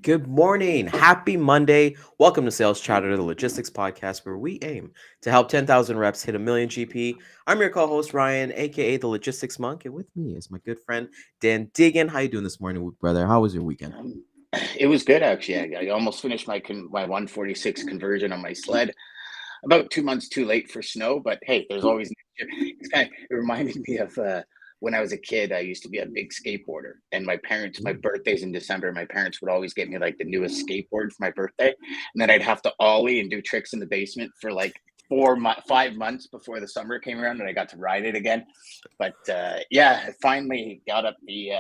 Good morning. Happy Monday. Welcome to Sales Chatter, the logistics podcast where we aim to help 10,000 reps hit a million GP. I'm your co-host Ryan, aka the Logistics Monk, and with me is my good friend Dan Deigan. How you doing this morning, brother? How was your weekend? It was good actually. I almost finished my 146 conversion on my sled. About 2 months too late for snow, but hey, there's always next year. It reminded me of when I was a kid. I used to be a big skateboarder, and my birthday's in December. My parents would always get me like the newest skateboard for my birthday, and then I'd have to ollie and do tricks in the basement for like 5 months before the summer came around, and I got to ride it again. But yeah, I finally got up the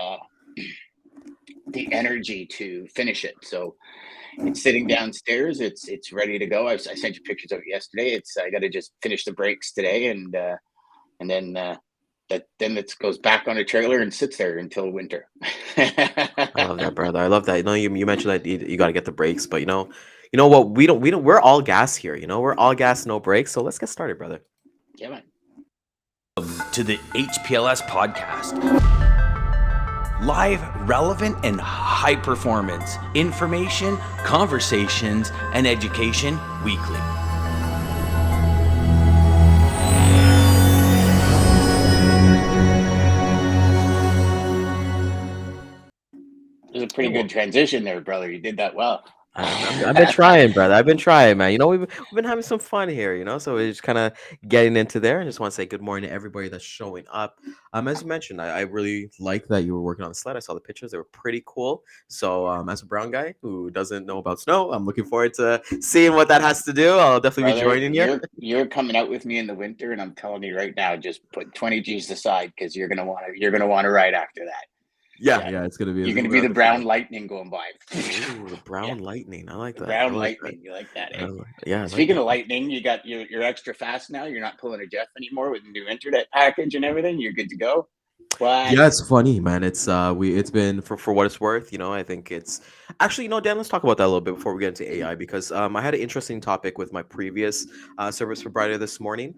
energy to finish it. So it's sitting downstairs. It's ready to go. I sent you pictures of it yesterday. I got to just finish the brakes today, and then it goes back on a trailer and sits there until winter. I love that, brother. I love that. You mentioned that you got to get the brakes, but you know what? We don't. We're all gas here. We're all gas, no brakes. So let's get started, brother. Yeah, man. To the HPLS podcast. Live, relevant, and high performance information, conversations, and education weekly. There's a pretty good transition there, brother. You did that well. I've been trying, brother. I've been trying, man. We've been having some fun here, so we're just kind of getting into there. I just want to say good morning to everybody that's showing up. As you mentioned, I really like that you were working on the sled. I saw the pictures; they were pretty cool. So, as a brown guy who doesn't know about snow, I'm looking forward to seeing what that has to do. I'll definitely be Brother, joining you. you're coming out with me in the winter, and I'm telling you right now, just put 20 G's aside because you're gonna want to ride after that. Yeah, it's gonna be. You're We're gonna gonna be have the to fly. brown lightning going by. Ooh, the Yeah, brown lightning. I like the that. I brown like that. lightning. You like that, eh? Yeah, I like Speaking that. of lightning, you got you're extra fast now. You're not pulling a Jeff anymore with the new internet package and everything. You're good to go. What? Yeah, it's funny, man. It's been for what it's worth. I think it's actually, Dan. Let's talk about that a little bit before we get into AI because I had an interesting topic with my previous service provider this morning,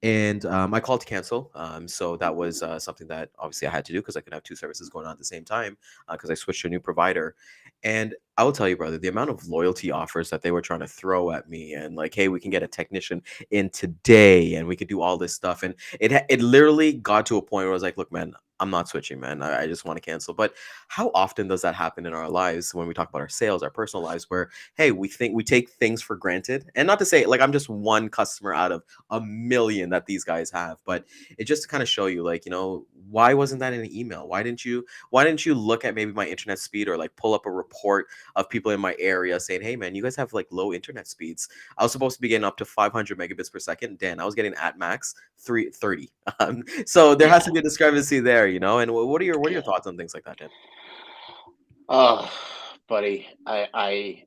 and I called to cancel. So that was something that obviously I had to do because I could have two services going on at the same time because I switched to a new provider. And I will tell you, brother, the amount of loyalty offers that they were trying to throw at me, and like, hey, we can get a technician in today, and we could do all this stuff, and it literally got to a point where I was like, look, man. I'm not switching, man. I just want to cancel. But how often does that happen in our lives when we talk about our sales, our personal lives, where hey, we think we take things for granted, and not to say like I'm just one customer out of a million that these guys have, but it just to kind of show you like why wasn't that in an email? Why didn't you look at maybe my internet speed or like pull up a report of people in my area saying, hey man, you guys have like low internet speeds. I was supposed to be getting up to 500 megabits per second. Dan, I was getting at max 330. So there has Yeah, to be a discrepancy there, and what are your yeah. thoughts on things like that, Dan? Oh, buddy, I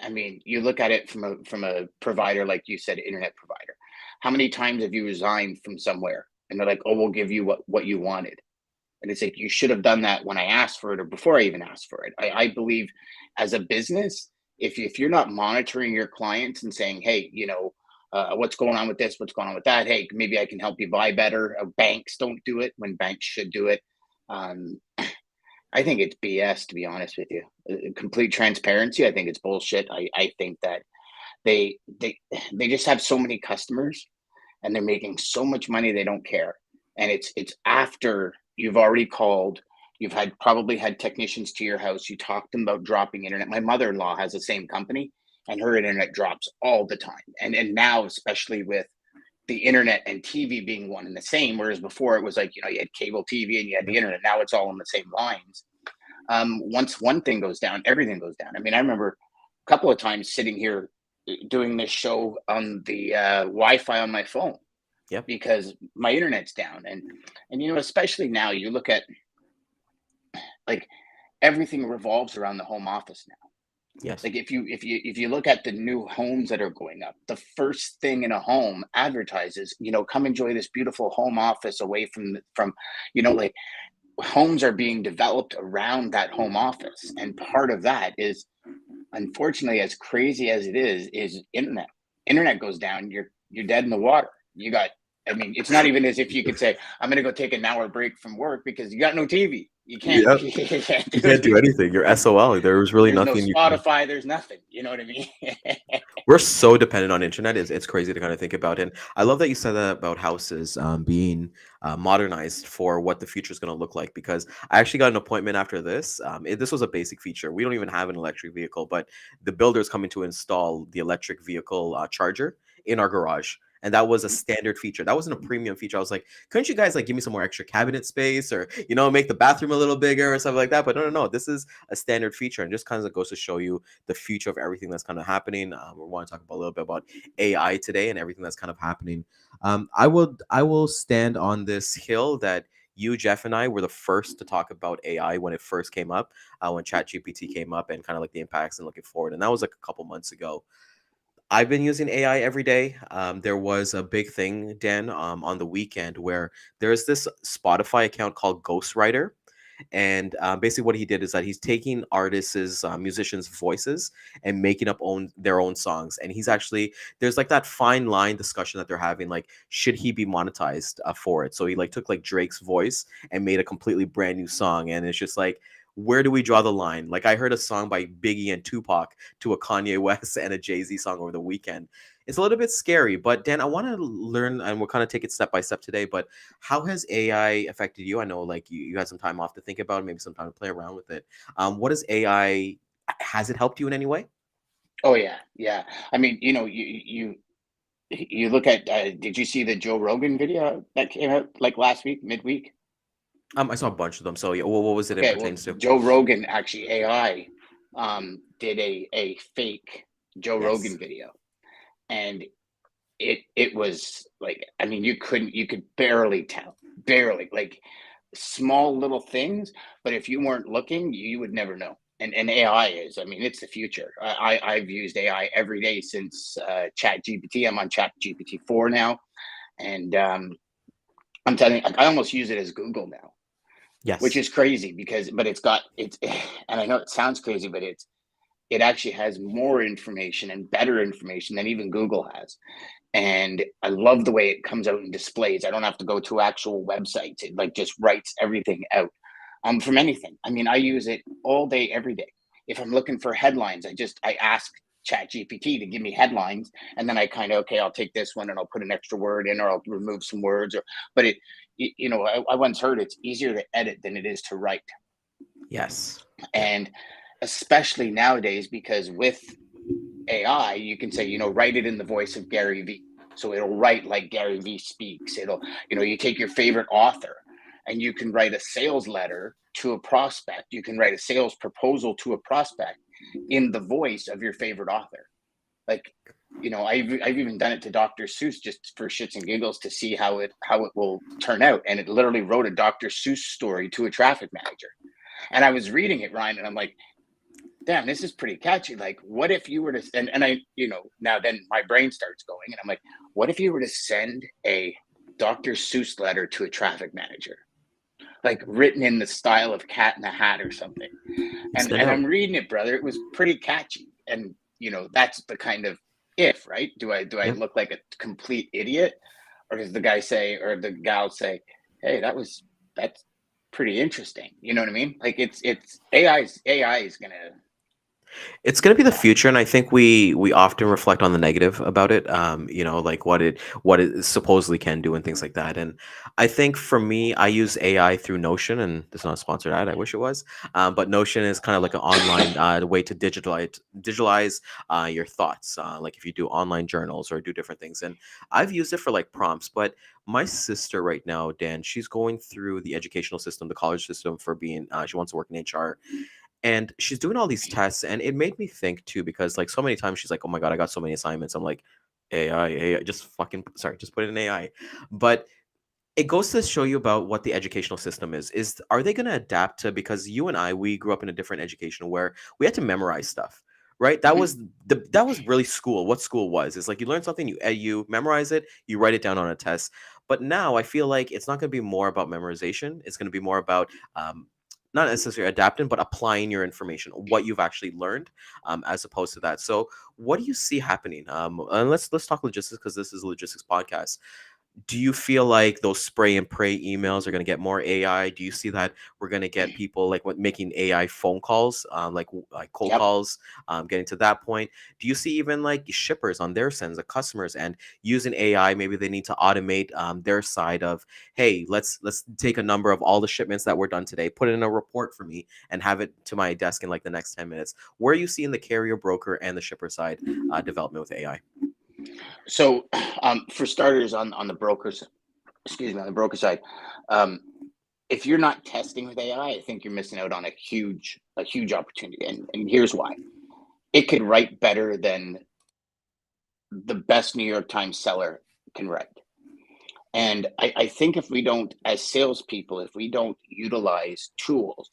mean, you look at it from a provider like you said, internet provider. How many times have you resigned from somewhere and they're like, "Oh, we'll give you what you wanted," and it's like you should have done that when I asked for it or before I even asked for it. I believe, as a business, if you're not monitoring your clients and saying, "Hey, what's going on with this? What's going on with that? Hey, maybe I can help you buy better." Banks don't do it when banks should do it. Um, I think it's BS, to be honest with you. Complete transparency. I think it's bullshit. I think that they they they just have so many customers and they're making so much money they don't care. And it's after you've already called, you've had probably had technicians to your house, you talked to them about dropping internet. My mother-in-law has the same company and her internet drops all the time. And now, especially with the internet and TV being one and the same, whereas before it was like, you had cable TV and you had the Yep. internet. Now it's all on the same lines. Once one thing goes down, everything goes down. I mean, I remember a couple of times sitting here doing this show on the Wi-Fi on my phone Yep. because my internet's down. And especially now, you look at like everything revolves around the home office now. Yes. Like if you look at the new homes that are going up, the first thing in a home advertises, come enjoy this beautiful home office away from like homes are being developed around that home office. And part of that is, unfortunately, as crazy as it is internet goes down, you're dead in the water. I mean, it's not even as if you could say, I'm going to go take an hour break from work because you got no TV. You can't Yeah, you can't you do can't do anything. anything. You're SOL. There was really There's no nothing you can. Spotify. There's nothing. You know what I mean? We're so dependent on internet. It's crazy to kind of think about. And I love that you said that about houses being modernized for what the future is going to look like. Because I actually got an appointment after this. This was a basic feature. We don't even have an electric vehicle, but the builder is coming to install the electric vehicle charger in our garage. And that was a standard feature. That wasn't a premium feature. I was like, couldn't you guys like give me some more extra cabinet space, or make the bathroom a little bigger or something like that? But no, no, no. This is a standard feature, and just kind of goes to show you the future of everything that's kind of happening. We want to talk about a little bit about AI today and everything that's kind of happening. I will stand on this hill that you, Jeff, and I were the first to talk about AI when it first came up, when ChatGPT came up, and kind of like the impacts and looking forward. And that was like a couple months ago. I've been using AI every day. There was a big thing, Dan, on the weekend where there's this Spotify account called Ghostwriter, and basically what he did is that he's taking artists' musicians' voices and making up their own songs. And he's actually, there's like that fine line discussion that they're having, like should he be monetized for it? So he like took like Drake's voice and made a completely brand new song, and it's just like, where do we draw the line? Like I heard a song by Biggie and Tupac to a Kanye West and a Jay-Z song over the weekend. It's a little bit scary, but Dan, I want to learn, and we'll kind of take it step by step today. But how has AI affected you? I know like you had some time off to think about it, maybe some time to play around with it. What is AI? Has it helped you in any way? Oh yeah, yeah. I mean, you look at. Did you see the Joe Rogan video that came out like last week, midweek? I saw a bunch of them. So yeah, what was it in Okay, well, pertains to? Joe Rogan actually AI did a fake Joe Yes. Rogan video, and it was like, I mean, you could barely tell, barely, like small little things, but if you weren't looking, you would never know. And AI is, I mean, it's the future. I've used AI every day since Chat GPT. I'm on Chat GPT 4 now, and I'm telling you, I almost use it as Google now, which Yes. is crazy because, but it's, and I know it sounds crazy, but it actually has more information and better information than even Google has. And I love the way it comes out and displays. I don't have to go to actual websites. It like just writes everything out from anything. I mean, I use it all day, every day. If I'm looking for headlines, I ask Chat GPT to give me headlines, and then I kind of, okay, I'll take this one and I'll put an extra word in, or I'll remove some words, or but I once heard it's easier to edit than it is to write, Yes. Yep. and especially nowadays because with AI, you can say, write it in the voice of Gary Vee. So it'll write like Gary Vee speaks. You take your favorite author and you can write a sales letter to a prospect. You can write a sales proposal to a prospect in the voice of your favorite author. Like, I've even done it to Dr. Seuss just for shits and giggles to see how it will turn out. And it literally wrote a Dr. Seuss story to a traffic manager. And I was reading it, Ryan, and I'm like, damn, this is pretty catchy. Like, what if you were to, and I, now then my brain starts going, and I'm like, what if you were to send a Dr. Seuss letter to a traffic manager, like written in the style of Cat in the Hat or something? You And stand and out. I'm reading it, brother. It was pretty catchy, and that's the kind of, if right. Do I Yep. look like a complete idiot, or does the guy say, or the gal say, hey, that's pretty interesting? You know what I mean? Like it's AI is gonna. It's going to be the future, and I think we often reflect on the negative about it, like what it supposedly can do and things like that. And I think for me, I use AI through Notion, and this is not a sponsored ad, I wish it was. But Notion is kind of like an online way to digitalize your thoughts, like if you do online journals or do different things. And I've used it for like prompts. But my sister right now, Dan, she's going through the educational system, the college system, for being she wants to work in HR, and she's doing all these tests, and it made me think too, because like so many times she's like, oh my god, I got so many assignments. I'm like, AI, just fucking, sorry, just put it in AI. But it goes to show you about what the educational system is are they going to adapt to, because you and I, we grew up in a different education where we had to memorize stuff, right? that Mhm. was that was really school. What school was, is like you learn something, you memorize it, you write it down on a test. But now I feel like it's not going to be more about memorization. It's going to be more about not necessarily adapting, but applying your information, what you've actually learned, as opposed to that. So what do you see happening? And let's talk logistics, because this is a logistics podcast. do you feel like those spray and pray emails are going to get more AI? Do you see that we're going to get people like what making AI phone calls, like cold Yep. calls, getting to that point? Do you see even like shippers on their sense, the customers, and using AI? Maybe they need to automate their side of, hey, let's take a number of all the shipments that were done today, put it in a report for me, and have it to my desk in like the next 10 minutes. Where are you seeing the carrier, broker, and the shipper side development with AI? So, for starters, on the brokers, excuse me, on the broker side, um, if you're not testing with AI, I think you're missing out on a huge opportunity. And here's why: it could write better than the best New York Times seller can write. And I think if we don't, as salespeople, if we don't utilize tools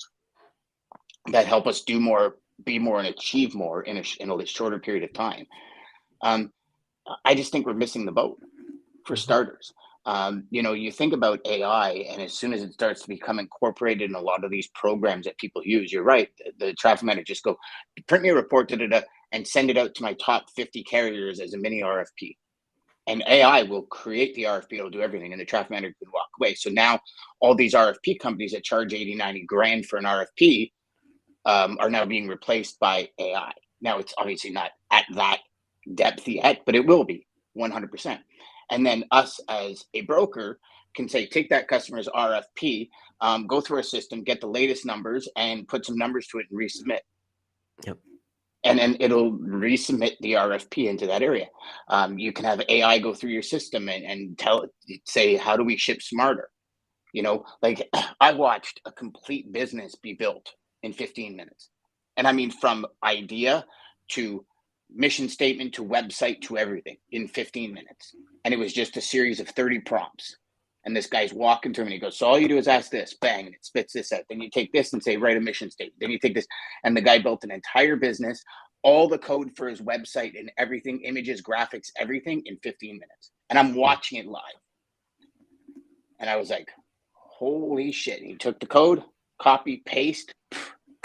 that help us do more, be more, and achieve more in a shorter period of time, um, I just think we're missing the boat. For Mhm. starters. You think about AI, and as soon as it starts to become incorporated in a lot of these programs that people use, you're right. The traffic manager just go print me a report, da, da, da, and send it out to my top 50 carriers as a mini RFP. And AI will create the RFP, it'll do everything, and the traffic manager can walk away. So now all these RFP companies that charge 80, 90 grand for an RFP are now being replaced by AI. Now it's obviously not at that depth yet, but it will be 100%. And then us as a broker can say, take that customer's RFP, go through our system, get the latest numbers, and put some numbers to it and resubmit. Yep. And then it'll resubmit the RFP into that area. You can have AI go through your system and tell it, say, how do we ship smarter? Like I watched a complete business be built in 15 minutes. And I mean, from idea to mission statement to website to everything in 15 minutes. And it was just a series of 30 prompts. And this guy's walking through and he goes, so all you do is ask this, bang, and it spits this out. Then you take this and say, write a mission statement. Then you take this. And the guy built an entire business, all the code for his website and everything, images, graphics, everything in 15 minutes. And I'm watching it live. And I was like, holy shit. And he took the code, copy, paste,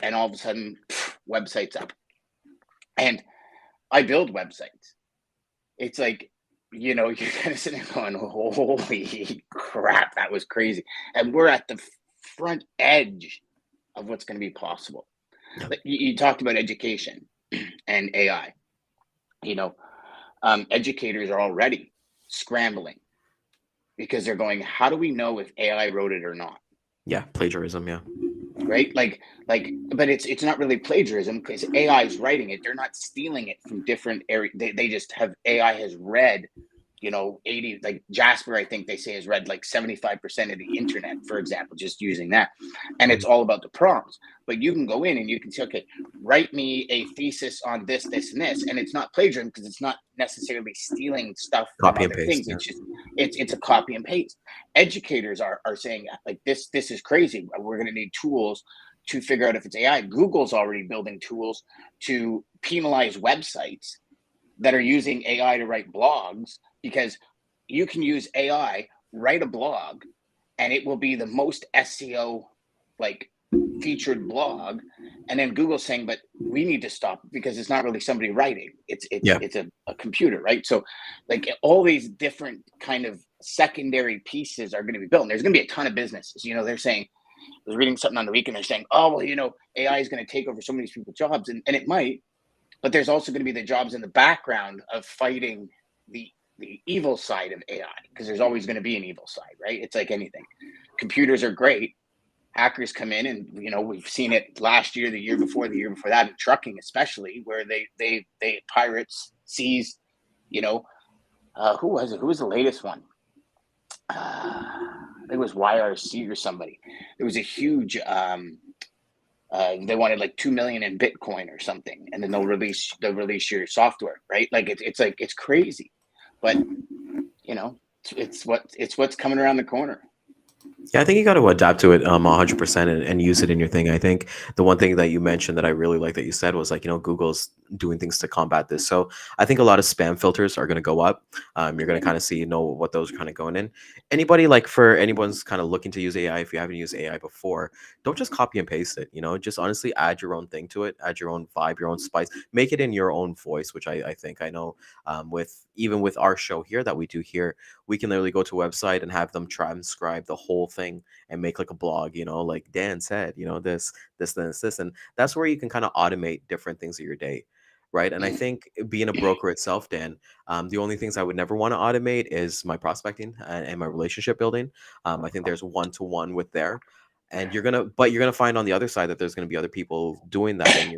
and all of a sudden, website's up. And I build websites. It's like, you're kind of sitting there going, holy crap, that was crazy. And we're at the front edge of what's going to be possible. Yep. Like you talked about education and AI. Educators are already scrambling because they're going, how do we know if AI wrote it or not? Yeah, plagiarism. Yeah. Right? But it's not really plagiarism because AI is writing it. They're not stealing it from different areas. They just have AI has read, 80, like Jasper, I think they say has read like 75% of the internet, for example, just using that. And it's all about the prompts. But you can go in and you can say, okay, write me a thesis on this, this, and this. And it's not plagiarism because it's not necessarily stealing stuff from Copy and other paste. things. Yeah. It's just it's a copy and paste. Educators are saying like this is crazy. We're going to need tools to figure out if it's AI. Google's already building tools to penalize websites that are using AI to write blogs, because you can use AI, write a blog, and it will be the most SEO like featured blog. And then Google's saying, but we need to stop because it's not really somebody writing. Yeah. It's a computer, right? So like all these different kind of secondary pieces are going to be built. And there's going to be a ton of businesses. They're saying, I was reading something on the weekend, they're saying, oh, well, AI is going to take over so many people's jobs. And it might, but there's also going to be the jobs in the background of fighting the evil side of AI, because there's always going to be an evil side, right? It's like anything. Computers are great. Hackers come in, and we've seen it last year, the year before that, in trucking especially, where they pirates seized, who was it? Who was the latest one? I think it was YRC or somebody. It was a huge. They wanted like 2 million in Bitcoin or something, and then they'll release your software, right? Like it's crazy, but it's what's coming around the corner. Yeah, I think you got to adapt to it 100% and use it in your thing. I think the one thing that you mentioned that I really like that you said was like, Google's doing things to combat this. So I think a lot of spam filters are going to go up. You're going to kind of see, what those are kind of going in. Anybody like for anyone's kind of looking to use AI, if you haven't used AI before, don't just copy and paste it, just honestly add your own thing to it, add your own vibe, your own spice, make it in your own voice, which I think I know with even with our show here that we do here, we can literally go to a website and have them transcribe the whole thing and make like a blog, like Dan said, this, and that's where you can kind of automate different things of your day. Right. And I think being a broker itself, Dan, the only things I would never want to automate is my prospecting and my relationship building. I think there's one to one with there. And you're gonna find on the other side that there's gonna be other people doing that, and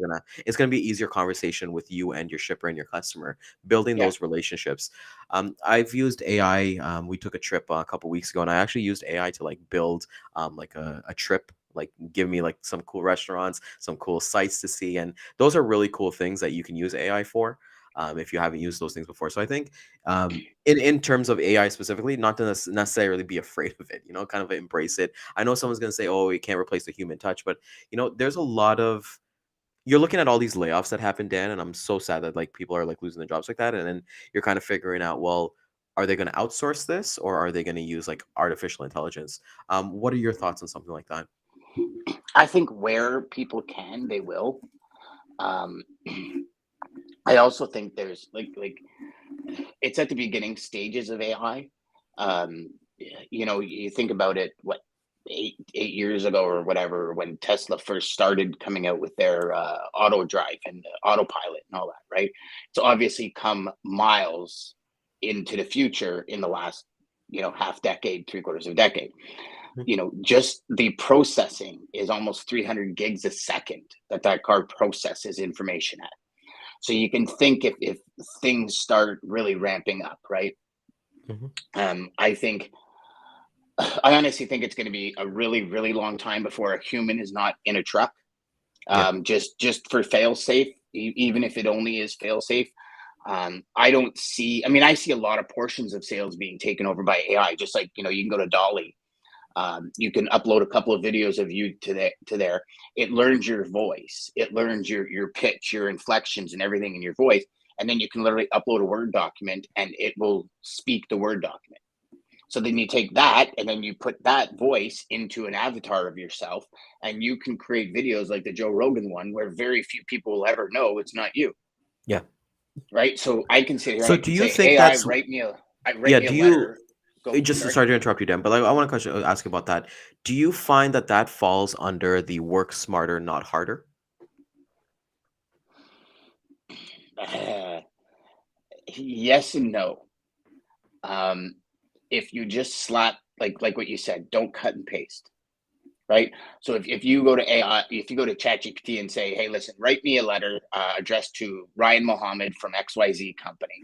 it's gonna be easier conversation with you and your shipper and your customer, building Yeah. those relationships. I've used AI. We took a trip a couple weeks ago, and I actually used AI to like build like a trip, like give me like some cool restaurants, some cool sites to see, and those are really cool things that you can use AI for. If you haven't used those things before, so I think in terms of AI specifically, not to necessarily be afraid of it, kind of embrace it. I know someone's gonna say, "Oh, it can't replace the human touch," but there's a lot of you're looking at all these layoffs that happen, Dan, and I'm so sad that like people are like losing their jobs like that. And then you're kind of figuring out, well, are they going to outsource this or are they going to use like artificial intelligence? What are your thoughts on something like that? I think where people can, they will. Um, I also think there's like it's at the beginning stages of AI. Um, you think about it, what, 8 years ago or whatever, when Tesla first started coming out with their auto drive and autopilot and all that, right? It's obviously come miles into the future in the last, half decade, three quarters of a decade. Mhm. Just the processing is almost 300 gigs a second that car processes information at. So you can think if things start really ramping up, right? Mhm. I think I honestly think it's going to be a really, really long time before a human is not in a truck. Yeah. Just for fail safe, even if it only is fail safe. I don't see. I mean, I see a lot of portions of sales being taken over by AI. Just like you can go to Dolly. You can upload a couple of videos of you to there. It learns your voice. It learns your pitch, your inflections, and everything in your voice. And then you can literally upload a Word document, and it will speak the Word document. So then you take that and then you put that voice into an avatar of yourself, and you can create videos like the Joe Rogan one where very few people will ever know it's not you, Yeah. right? So I can sit here and So I do can you say, think AI, that's write yeah, me a do you letter. Go, just sorry. sorry to interrupt you, Dan, but like I want to ask you about that. Do you find that that falls under the work smarter, not harder? Uh, yes and no. Um, if you just slap, like what you said, don't cut and paste, right? So if you go to AI, if you go to ChatGPT and say, hey, listen, write me a letter addressed to Ryan Mohammed from XYZ company.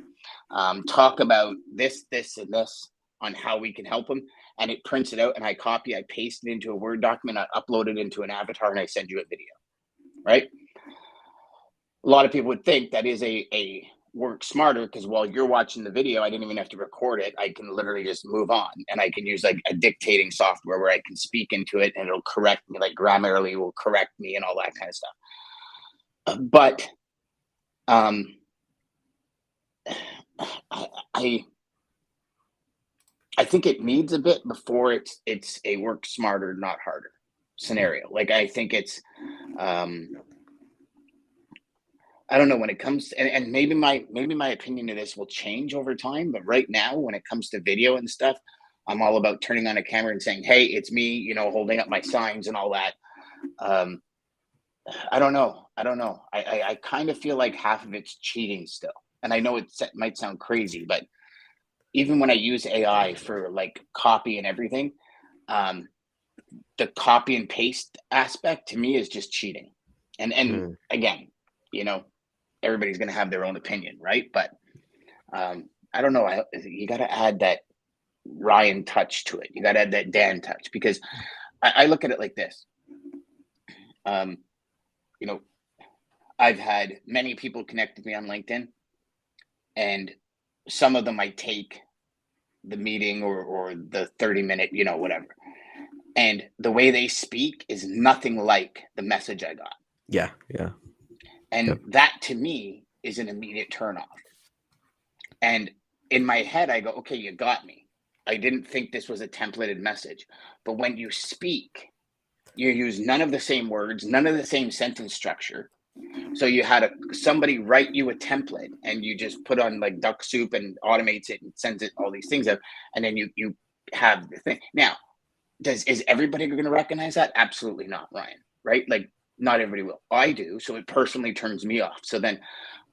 Talk about this, and this on how we can help them. And it prints it out, and I copy, I paste it into a Word document, I upload it into an avatar, and I send you a video, right? A lot of people would think that is a work smarter, because while you're watching the video, I didn't even have to record it. I can literally just move on, and I can use like a dictating software where I can speak into it and it'll correct me, like grammarly will correct me and all that kind of stuff. But um, I I think it needs a bit before it's a work smarter, not harder scenario. Like I think it's um, I don't know when it comes to, and maybe my opinion of this will change over time, but right now when it comes to video and stuff, I'm all about turning on a camera and saying, "Hey, it's me," holding up my signs and all that. Um, I don't know. I don't know. I kind of feel like half of it's cheating still, and I know might sound crazy, but even when I use AI for like copy and everything, um, the copy and paste aspect to me is just cheating. And Mm. again, you know, everybody's going to have their own opinion, right? But I don't know. You got to add that Ryan touch to it. You got to add that Dan touch, because I look at it like this. Um, you know, I've had many people connect with me on LinkedIn, and some of them I take the meeting or the 30-minute, whatever. and the way they speak is nothing like the message I got. Yeah, yeah, And yep. that to me is an immediate turnoff. And in my head, I go, okay, you got me. I didn't think this was a templated message. But when you speak, you use none of the same words, none of the same sentence structure. So you had somebody write you a template, and you just put on like duck soup and automates it and sends it all these things out, and then you have the thing. Now, is everybody going to recognize that? Absolutely not, Ryan. Right? Like, not everybody will. I do, so it personally turns me off. So then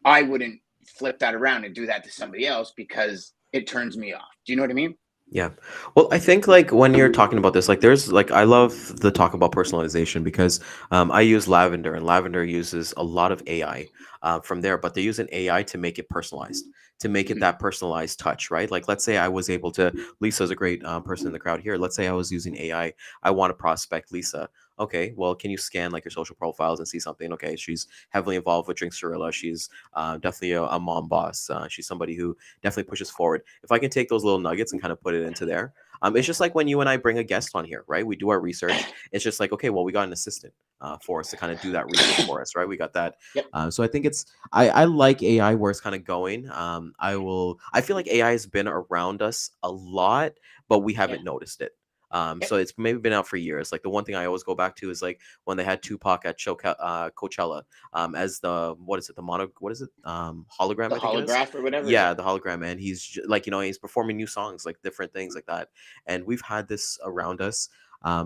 I wouldn't flip that around and do that to somebody else because it turns me off. Do you know what I mean? Yeah. Well, I think like when you're talking about this, like there's like I love the talk about personalization because I use Lavender and Lavender uses a lot of AI from there, but they use an AI to make it personalized, to make it Mhm. that personalized touch, right? Like let's say I was able to, Lisa's a great person in the crowd here. Let's say I was using AI. I want to prospect Lisa. Okay, well, can you scan like your social profiles and see something? Okay, she's heavily involved with Drinks Gorilla. She's definitely a mom boss. She's somebody who definitely pushes forward. If I can take those little nuggets and kind of put it into there, it's just like when you and I bring a guest on here, right? We do our research. It's just like, okay, well, we got an assistant for us to kind of do that research for us, right? We got that. Yep. So I think I like AI where it's kind of going. I feel like AI has been around us a lot, but we Yeah. haven't noticed it. Yep. So it's maybe been out for years. Like the one thing I always go back to is like when they had Tupac at Coachella, as the what is it, the mono what is it, hologram, The I think it is. holograph or whatever. Yeah. Yeah, the hologram, and like he's performing new songs, like different things like that. And we've had this around us.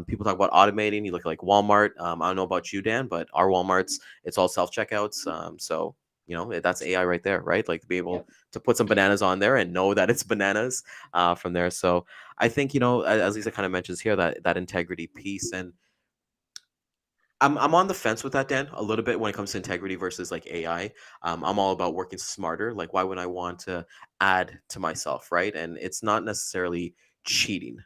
People talk about automating. You look at like Walmart. I don't know about you, Dan, but our Walmarts, it's all self checkouts. So that's AI right there, right? Like to be able Yep. to put some bananas on there and know that it's bananas from there. So I think as Lisa kind of mentions here, that integrity piece. And I'm on the fence with that, Dan, a little bit when it comes to integrity versus like AI. I'm all about working smarter. Like, why would I want to add to myself, right? And it's not necessarily cheating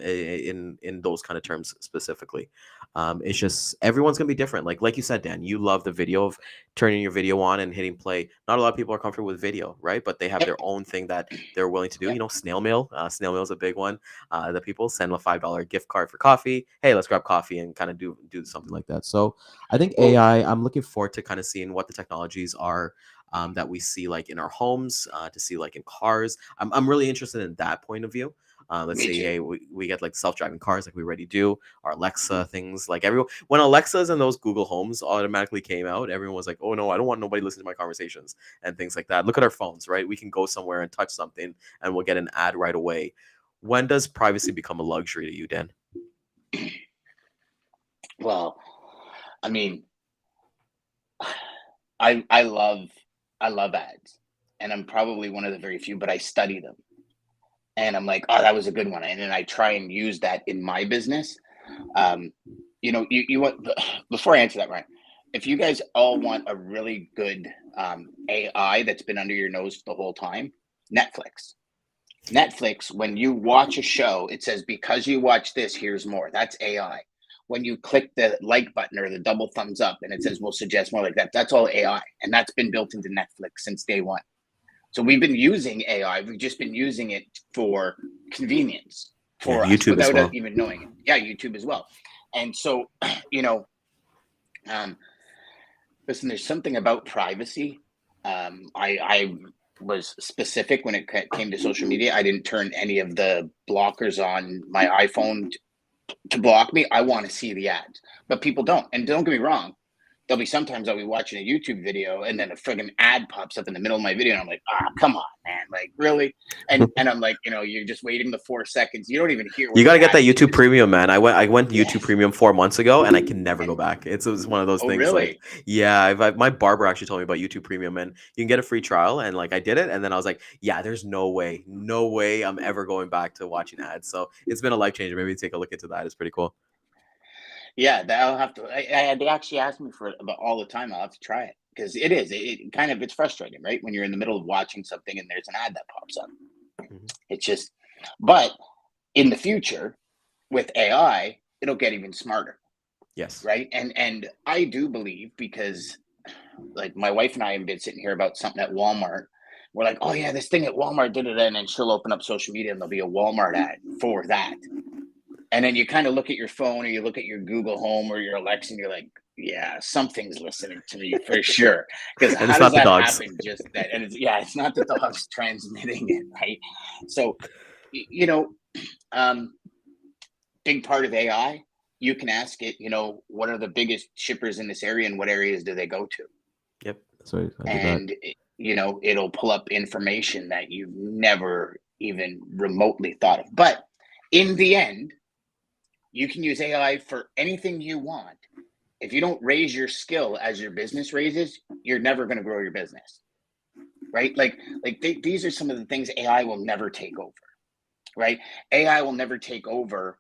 in those kind of terms specifically. It's just everyone's gonna be different. Like you said, Dan, you love the video of turning your video on and hitting play. Not a lot of people are comfortable with video, right? But they have Yep. their own thing that they're willing to do. Yep. Snail mail. Snail mail is a big one that people send them a $5 gift card for coffee. Hey, let's grab coffee and kind of do something like that. So I think Well, AI. I'm looking forward to kind of seeing what the technologies are that we see like in our homes, to see like in cars. I'm really interested in that point of view. Let's me say, too. hey, we get like self-driving cars like we already do, our Alexa things. Like everyone, when Alexas and those Google Homes automatically came out, everyone was like, oh no, I don't want nobody listening to my conversations and things like that. Look at our phones, right? We can go somewhere and touch something and we'll get an ad right away. When does privacy become a luxury to you, Dan? Well, I mean, I love ads, and I'm probably one of the very few, but I study them, and I'm like, oh, that was a good one, and then I try and use that in my business. Um, you want before I answer that, Ryan, if you guys all want a really good AI that's been under your nose the whole time, Netflix. Netflix, when you watch a show, it says, because you watch this, here's more. That's AI. When you click the like button or the double thumbs up and it says, we'll suggest more like that, that's all AI. And that's been built into Netflix since day one. So we've been using AI. We've just been using it for convenience Yeah, for us YouTube as without us well. even knowing it. Yeah, YouTube as well. And so, you know, um, listen, there's something about privacy. I was specific when it came to social media. I didn't turn any of the blockers on my iPhone to block me. I want to see the ads, but people don't. And don't get me wrong, there'll be sometimes I'll be watching a YouTube video and then a friggin' ad pops up in the middle of my video, and I'm like, come on, man, like really? And I'm like, you're just waiting the 4 seconds. You don't even hear You what got the to get ad that is. You YouTube just Premium, man. I went YouTube yes. Premium 4 months ago, and I can never go And back. It was one of those oh things. Like, really? yeah, my barber actually told me about YouTube Premium, and you can get a free trial. And like, I did it, and then I was like, yeah, there's no way I'm ever going back to watching ads. So it's been a life changer. Maybe take a look into that. It's pretty cool. Yeah, that I'll have to. They actually ask me for it about all the time. I'll have to try it because it kind of it's frustrating, right? When you're in the middle of watching something and there's an ad that pops up. Mhm. It's just, but in the future with AI, it'll get even smarter, Yes. right? And I do believe because like my wife and I have been sitting here about something at Walmart. We're like, oh yeah, this thing at Walmart did it, and then she'll open up social media and there'll be a Walmart ad for that. And then you kind of look at your phone or you look at your Google Home or your Alexa and you're like, yeah, something's listening to me for sure. Because And how it's does not the that dogs. happen? Just that, and it's, yeah, it's not the dogs transmitting it, right? So, you know, um, big part of AI, you can ask it, what are the biggest shippers in this area and what areas do they go to? Yep. So I did that. And, it'll pull up information that you've never even remotely thought of. But in the end, you can use AI for anything you want. If you don't raise your skill as your business raises, you're never going to grow your business, right? These are some of the things AI will never take over, right? AI will never take over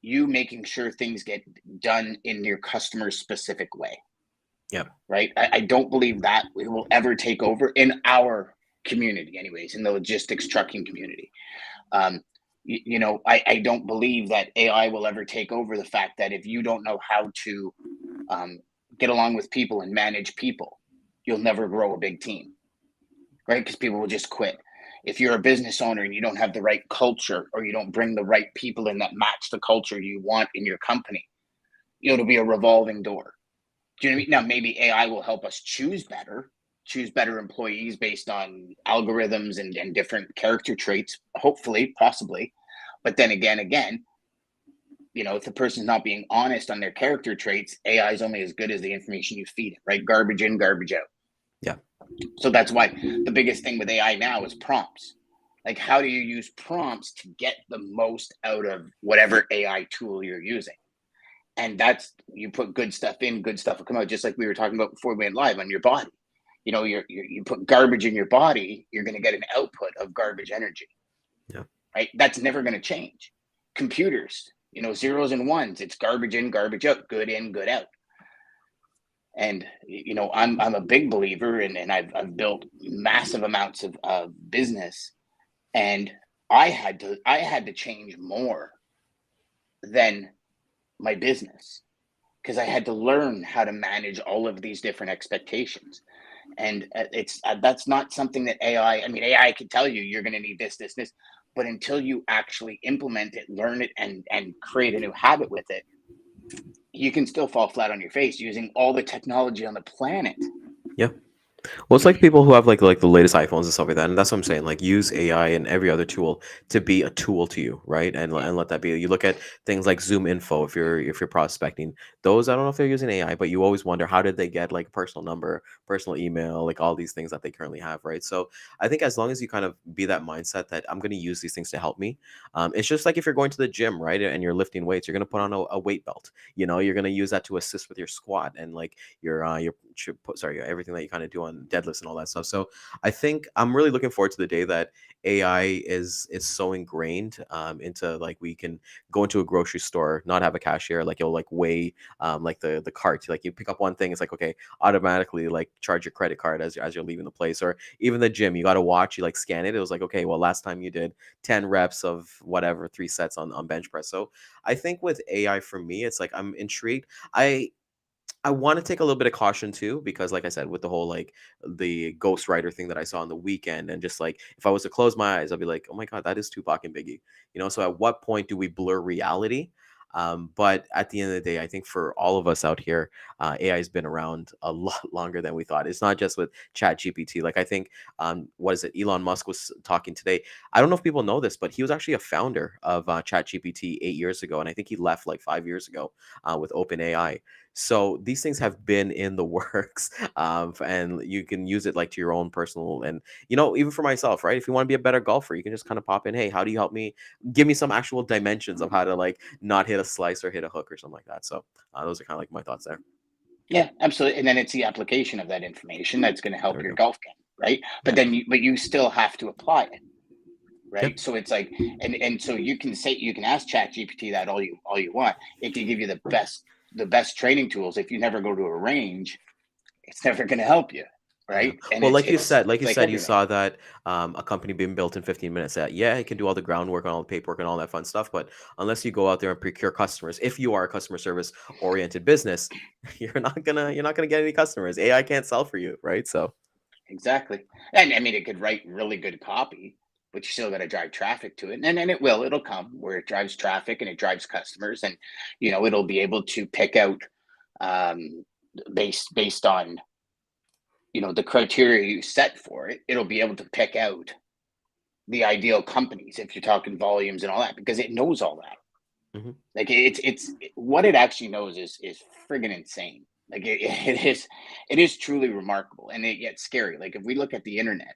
you making sure things get done in your customer specific way, Yep. right? I don't believe that it will ever take over in our community, anyways, in the logistics trucking community. Um, I don't believe that AI will ever take over the fact that if you don't know how to um, get along with people and manage people, you'll never grow a big team, right? Because people will just quit. If you're a business owner and you don't have the right culture or you don't bring the right people in that match the culture you want in your company, it'll be a revolving door. Do you know what I mean? Now, maybe AI will help us choose better employees based on algorithms and different character traits, hopefully, possibly. But then again, if the person's not being honest on their character traits, AI is only as good as the information you feed it, right? Garbage in, garbage out. Yeah. So that's why the biggest thing with AI now is prompts. Like, how do you use prompts to get the most out of whatever AI tool you're using? And that's, you put good stuff in, good stuff will come out. Just like we were talking about before we went live on your body. You put garbage in your body, you're going to get an output of garbage energy. Yeah. Right? That's never going to change. Computers, zeros and ones, it's garbage in, garbage out, good in, good out. And I'm a big believer, and I've built massive amounts of business, and I had to change more than my business because I had to learn how to manage all of these different expectations. And it's that's not something that AI. I mean, AI can tell you you're going to need this, this, this, but until you actually implement it, learn it, and create a new habit with it, you can still fall flat on your face using all the technology on the planet. Yeah. Well, it's like people who have like the latest iPhones and stuff like that, and that's what I'm saying. Like, use AI and every other tool to be a tool to you, right? And let that be. You look at things like Zoom Info if you're prospecting. Those, I don't know if they're using AI, but you always wonder how did they get like personal number, personal email, like all these things that they currently have, right? So I think as long as you kind of be that mindset that I'm going to use these things to help me, it's just like if you're going to the gym, right, and you're lifting weights, you're going to put on a weight belt. You're going to use that to assist with your squat and like sorry, everything that you kind of do on deadlifts and all that stuff. So I think I'm really looking forward to the day that AI is so ingrained into like we can go into a grocery store, not have a cashier, like you'll like weigh like the cart, like you pick up one thing, it's like okay, automatically like charge your credit card as you're leaving the place, or even the gym, you got to watch, you like scan it. It was like okay, well last time you did 10 reps of whatever 3 sets on bench press. So I think with AI for me, it's like I'm intrigued. I want to take a little bit of caution too, because like I said, with the whole like the Ghost Rider thing that I saw on the weekend, and just like if I was to close my eyes, I'd be like, oh my God, that is Tupac and Biggie. So at what point do we blur reality? But at the end of the day, I think for all of us out here, AI has been around a lot longer than we thought. It's not just with Chat GPT. Like I think, what is it? Elon Musk was talking today. I don't know if people know this, but he was actually a founder of Chat GPT 8 years ago, and I think he left like 5 years ago with OpenAI. So these things have been in the works, and you can use it like to your own personal, and even for myself, right? If you want to be a better golfer, you can just kind of pop in, hey, how do you help me? Give me some actual dimensions of how to like not hit a slice or hit a hook or something like that. So those are kind of like my thoughts there. Yeah, absolutely. And then it's the application of that information that's going to There help we your go. golf game, right? But Yeah. then you still have to apply it, Yep. right? So it's like, and so you can ask Chat GPT that all you want. It can give you the best training tools. If you never go to a range, it's never going to help you, Yeah. right? And Well, it's like you like said, you everything. saw that a company being built in 15 minutes. That yeah, it can do all the groundwork and all the paperwork and all that fun stuff. But unless you go out there and procure customers, if you are a customer service oriented business, you're not gonna get any customers. AI can't sell for you, right? So Exactly. And I mean, it could write really good copy, but you still got to drive traffic to it. And it'll come where it drives traffic and it drives customers, and it'll be able to pick out based on the criteria you set for it. It'll be able to pick out the ideal companies if you're talking volumes and all that, because it knows all that. Mm-hmm. Like it's what it actually knows is friggin' insane. Like it is truly remarkable, and it gets scary. Like if we look at the internet,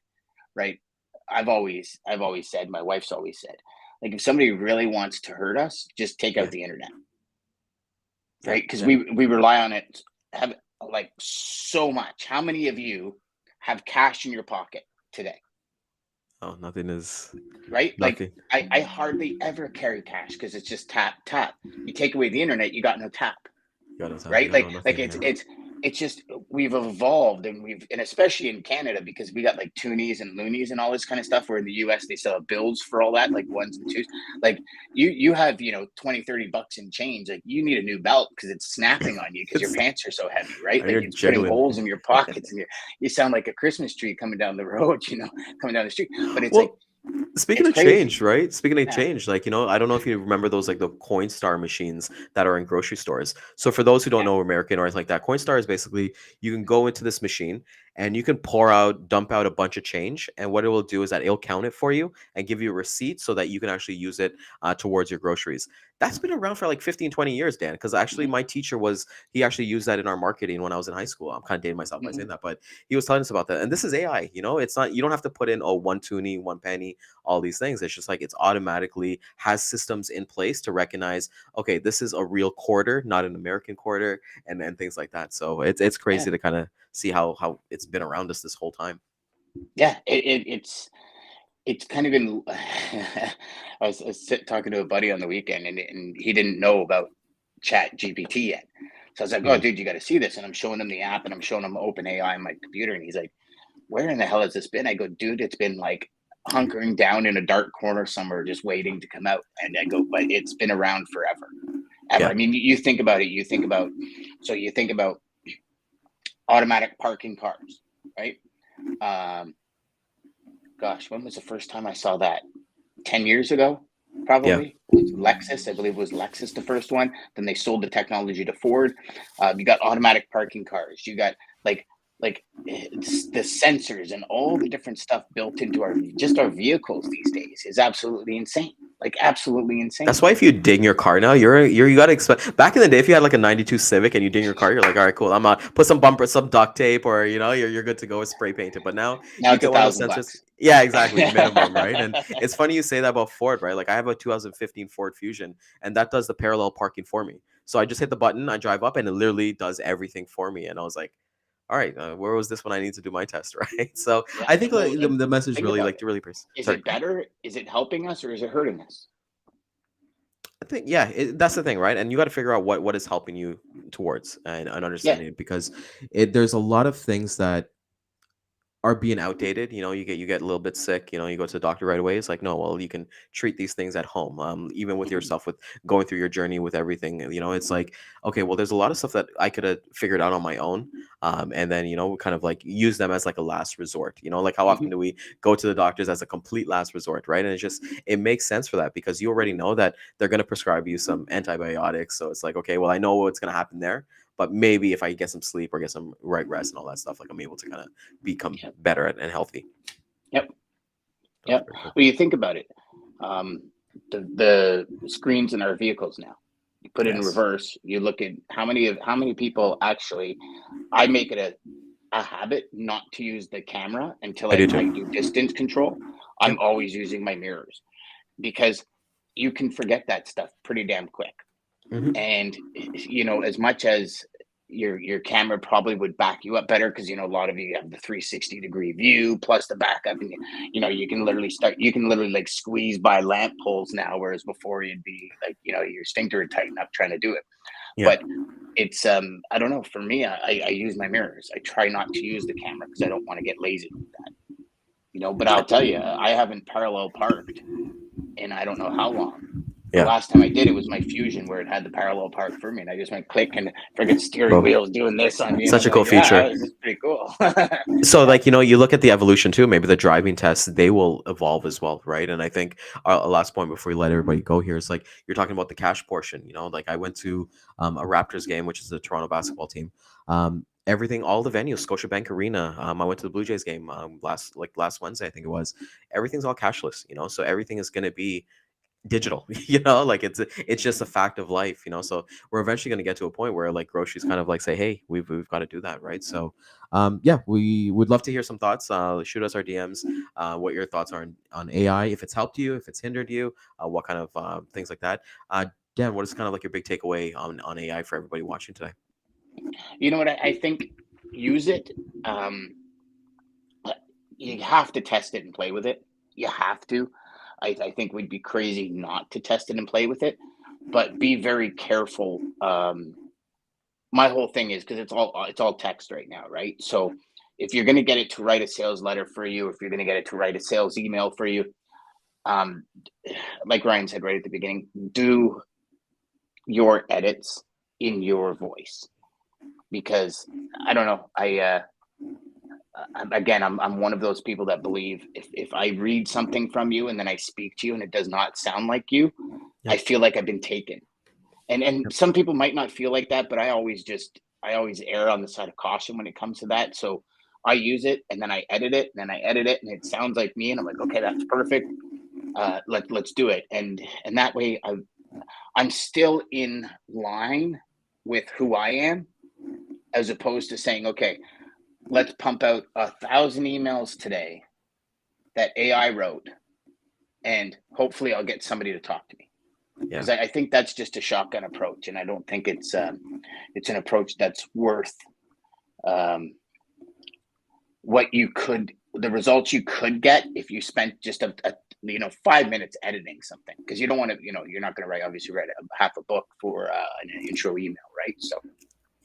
right? I've always said, my wife's always said, like if somebody really wants to hurt us, just take out the internet, right? Because we rely on it, have like so much. How many of you have cash in your pocket today? Oh, nothing is right. nothing. Like I hardly ever carry cash because it's just tap. You take away the internet, you got no tap. Right? It's just we've evolved, and especially in Canada, because we got like toonies and loonies and all this kind of stuff, where in the US they sell bills for all that, like ones and twos. Like you have 20-30 bucks in change, like you need a new belt because it's snapping on you because your pants are so heavy, right? Like it's putting holes in your pockets, and you sound like a Christmas tree coming down the road, coming down the street. But it's speaking of change, right? Speaking of change, like, I don't know if you remember those, like the Coinstar machines that are in grocery stores. So for those who don't know American or anything like that, Coinstar is basically, you can go into this machine and you can dump out a bunch of change. And what it will do is that it'll count it for you and give you a receipt so that you can actually use it towards your groceries. That's been around for like 15, 20 years, Dan, because actually my teacher he actually used that in our marketing when I was in high school. I'm kind of dating myself by saying that, but he was telling us about that. And this is AI, it's not, you don't have to put in, one toonie, 1 penny, all these things. It's just like it's automatically has systems in place to recognize, okay, this is a real quarter, not an American quarter, and things like that. So it's crazy to kind of see how it's been around us this whole time. Yeah, it's kind of been. I was talking to a buddy on the weekend, and he didn't know about Chat GPT yet. So I was like, "Oh, dude, you got to see this!" And I'm showing him the app, and I'm showing him OpenAI on my computer, and he's like, "Where in the hell has this been?" I go, "Dude, it's been like hunkering down in a dark corner somewhere, just waiting to come out." And I go, "But it's been around forever, ever." Yeah. I mean, you think about it. You think about automatic parking cars, right? Gosh, when was the first time I saw that? 10 years ago, probably. Yeah. Lexus, I believe it was Lexus, the first one. Then they sold the technology to Ford. You got automatic parking cars. You got like the sensors and all the different stuff built into our vehicles these days is absolutely insane. Like absolutely insane. That's why if you ding your car now, you gotta expect. Back in the day, if you had like a '92 Civic and you ding your car, you're like, all right, cool. I'm put some bumpers, some duct tape, or you're good to go with spray painted. But now you get one of those sensors. Yeah, exactly, minimum, right? And it's funny you say that about Ford, right? Like I have a 2015 Ford Fusion, and that does the parallel parking for me. So I just hit the button, I drive up, and it literally does everything for me. And I was like, all right, where was this when I need to do my test, right? So yeah, I think the message really like to really. Is it better? Is it helping us or is it hurting us? I think that's the thing, right? And you got to figure out what is helping you towards and understanding it, because there's a lot of things that are being outdated. You get a little bit sick, you go to the doctor right away. It's like, no, well, you can treat these things at home, even with yourself, with going through your journey with everything. It's like, okay, well, there's a lot of stuff that I could have figured out on my own, and then kind of like use them as like a last resort. Like how often do we go to the doctors as a complete last resort, right? And it makes sense for that, because you already know that they're going to prescribe you some antibiotics. So it's like, okay, well, I know what's going to happen there, but maybe if I get some sleep or get some right rest and all that stuff, like I'm able to kind of become better and healthy. Yep. Well, you think about it. The screens in our vehicles now, you put it in reverse. You look at how many people actually. I make it a habit not to use the camera until I do distance control. I'm always using my mirrors, because you can forget that stuff pretty damn quick. Mm-hmm. And as much as your camera probably would back you up better, because a lot of you have the 360-degree view plus the backup, and you can literally like squeeze by lamp poles now, whereas before you'd be like your sphincter would tighten up trying to do it. But it's I don't know, for me, I use my mirrors. I try not to use the camera because I don't want to get lazy with that. But I'll tell you, I haven't parallel parked in I don't know how long. The Yeah. last time I did it was my Fusion, where it had the parallel park for me, and I just went click, and friggin' steering Boom. wheel's doing this on me, and Such I'm a cool like, yeah, feature. this is pretty cool. So Yeah. like, you look at the evolution too, maybe the driving tests, they will evolve as well, right? And I think our last point before we let everybody go here is like, you're talking about the cash portion. Like I went to a Raptors game, which is the Toronto basketball team. Everything, all the venues, Scotiabank Arena. I went to the Blue Jays game last Wednesday, I think it was. Everything's all cashless, so everything is going to be digital. Like it's just a fact of life. So we're eventually going to get to a point where like groceries kind of like say, hey, we've got to do that, right? So yeah, we would love to hear some thoughts. Shoot us our DMs, what your thoughts are on AI, if it's helped you, if it's hindered you, what kind of things like that. Dan, what is kind of like your big takeaway on AI for everybody watching today? You know what? I think use it. But you have to test it and play with it. You have to. I think we'd be crazy not to test it and play with it, but be very careful. My whole thing is, because it's all text right now, right? So if you're going to get it to write a sales letter for you, if you're going to get it to write a sales email for you, um, like Ryan said right at the beginning, do your edits in your voice, because I don't know. I'm one of those people that believe if I read something from you and then I speak to you and it does not sound like you, I Yep. feel like I've been taken. And Yep. some people might not feel like that, but I always err on the side of caution when it comes to that. So I use it, and then I edit it, and then I edit it, and it sounds like me, and I'm like, okay, that's perfect. Let's do it, and that way I'm still in line with who I am, as opposed to saying, okay, let's pump out 1,000 emails today that AI wrote, and hopefully I'll get somebody to talk to me. Yeah. Because I think that's just a shotgun approach, and I don't think it's an approach that's worth um, the results you could get if you spent just a 5 minutes editing something, because you don't want to, you're not going to obviously write half a book for an intro email, right? So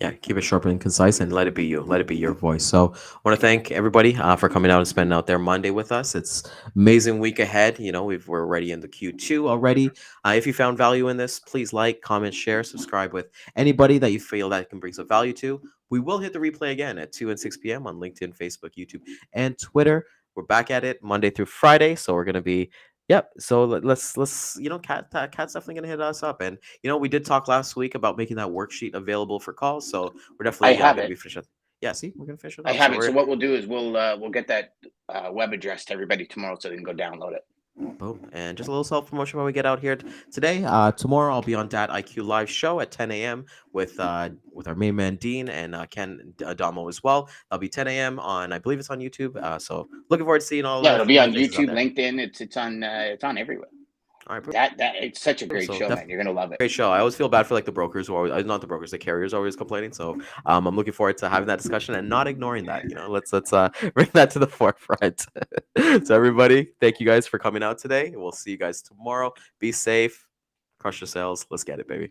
Yeah, keep it short and concise, and let it be you. Let it be your voice. So, I want to thank everybody for coming out and spending out their Monday with us. It's amazing week ahead. We're already in the Q2 already. If you found value in this, please like, comment, share, subscribe with anybody that you feel that can bring some value to. We will hit the replay again at 2 and 6 p.m. on LinkedIn, Facebook, YouTube, and Twitter. We're back at it Monday through Friday, so we're gonna be. Yep. So let's Cat's definitely gonna hit us up, and we did talk last week about making that worksheet available for calls, so we're I definitely have going to it. be finishing. Yeah, see, we're going to finish it I up. So have it. So we're what we'll do is we'll get that web address to everybody tomorrow, so they can go download it. boom. And just a little self promotion when we get out here today. Tomorrow I'll be on Dat IQ Live show at 10 a.m. with our main man Dean and Ken Adamo as well. That'll be 10 a.m. on, I believe it's on YouTube. So looking forward to seeing all Yeah, the it'll be new on faces out YouTube, there. LinkedIn. It's on everywhere. All right, boom. That it's such a great So show, man. definitely You're gonna love it. great show. I always feel bad for like the brokers who are always, not the brokers, the carriers are always complaining. So I'm looking forward to having that discussion and not ignoring that. Let's bring that to the forefront. So everybody, thank you guys for coming out today. We'll see you guys tomorrow. Be safe, crush your sales. Let's get it, baby.